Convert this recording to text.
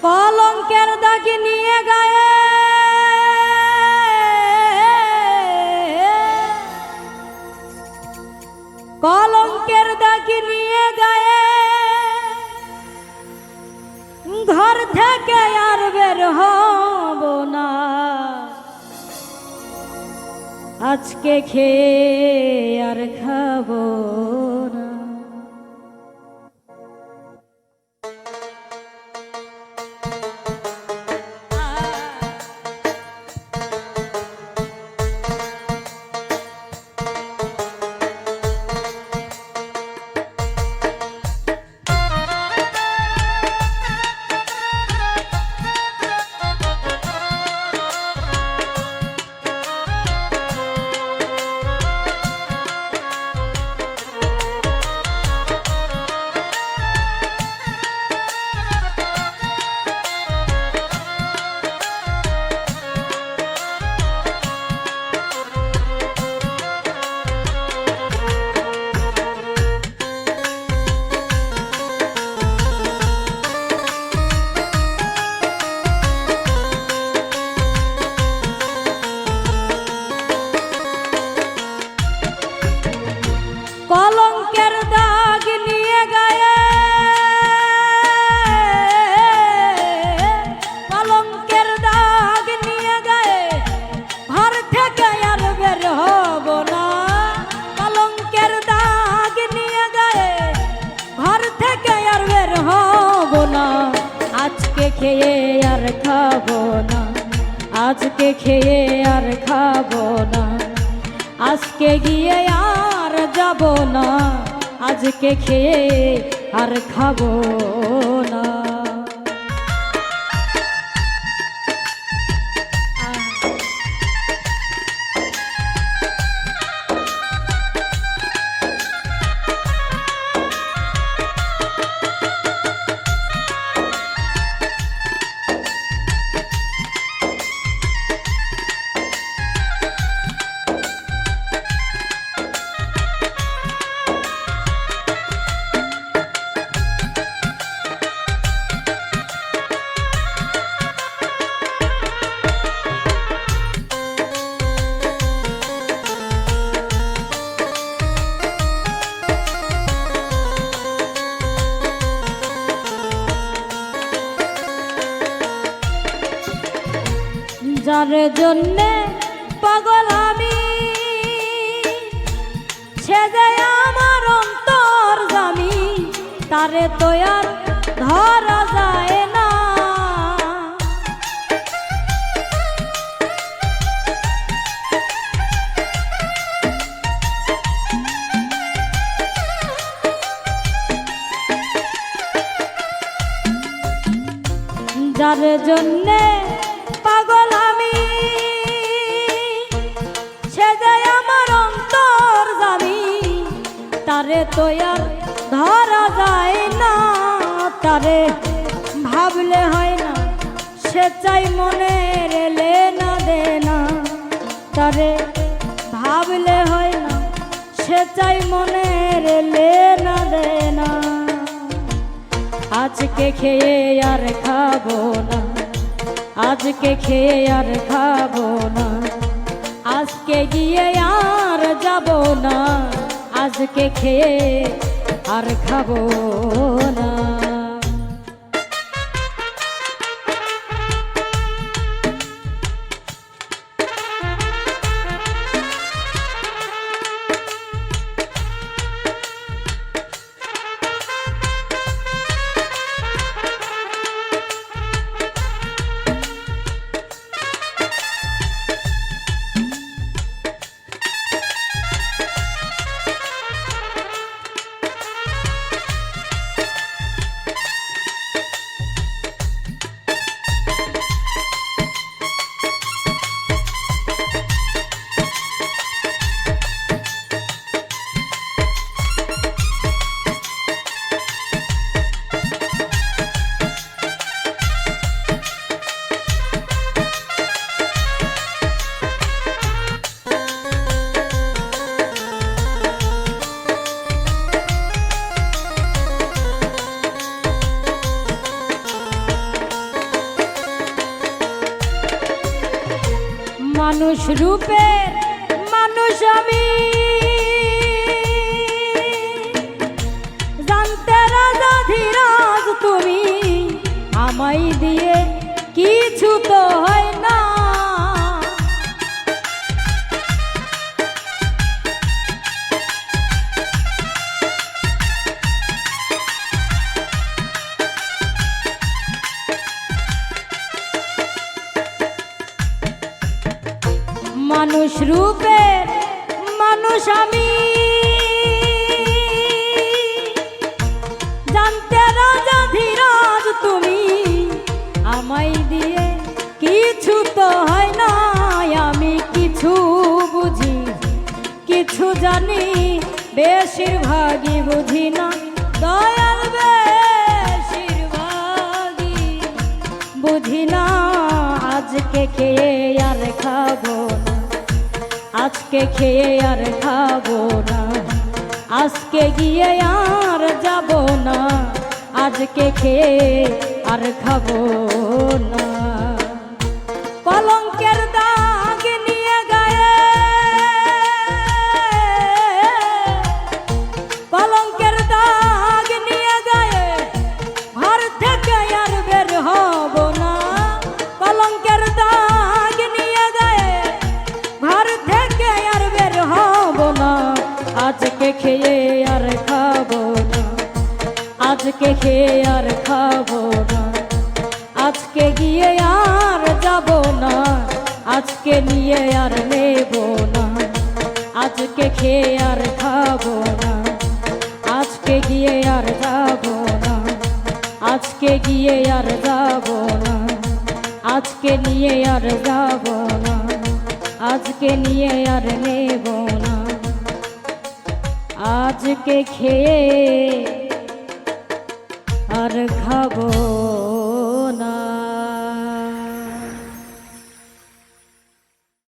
কলঙ্কের দাগ নিয়ে গায়ে কলঙ্কের দাগ নিয়ে গায়ে ঘর থেকে আর বের হব না। আজকে খেয়ে আর খাবো না। কলঙ্কের দাগ নিয়ে গায়ে কলঙ্কের দাগ নিয়ে গায়ে ঘর থেকে আর বের হব না। কলঙ্কের দাগ নিয়ে গায়ে ঘর থেকে আর বের হব না। আজকে খেয়ে আর খাবো না। আজকে খেয়ে আর খাবো না। আজকে গিয়ে আর যাব না। আজকে খেয়ে আর খাবো না। যার জন্যে পাগল আমি সে যে আমার অন্তর জামি, তারে তো আর ধরা যায় না। যার জন্যে পাগল আমি সে যে আমার অন্তর জামি, তারে তো আর ধরা যায় না। তারে ভাবলে হয় না, সে চাই মনের লেনা দেনা। তারে ভাবলে হয় না, সে চাই মনের লেনা দেনা। আজকে খেয়ে আর খাবো না। আজকে খেয়ে আর খাবো না। আজকে গিয়ে আর যাব না। আজকে খেয়ে আর খাবো না। মানুষ রূপে মানুষ আমি জানতে রাজা ধীরাজ তুমি আমায় দিয়ে কিছু তো হয় না মানুষ রূপে মানুষ আমি জানতে রাজা ধীরাজ তুমি আমায় দিয়ে কিছু তো হয় না আমি কিছু বুঝি কিছু জানি বেশিরভাগই বুঝি না দয়াল বেশিরভাগই বুঝি না আজকে খেয়ে আর খাবো না আজকে খেয়ে আর খাবো না আজকে গিয়ে আর যাব না আজকে খেয়ে আর খাবো না কলঙ্কের দাগ নিয়ে গায়ে কলঙ্কের দাগ নিয়ে গায়ে ঘর থেকে আর বের হব না কলঙ্কের দাগ নিয়ে গায়ে ঘর থেকে আর বের হব না আজকে খেয়ে আর খাবো না আজকে খেয়ে আর খাবো না আজকে গিয়ে আর যাব না আজকে নিয়ে আর নেব না আজকে খেয়ে আর খাবো না আজকে গিয়ে আর যাব না আজকে গিয়ে আর যাব না আজকে নিয়ে আর যাব না আজকে নিয়ে আর নেব না আজকে খেয়ে আর খাবো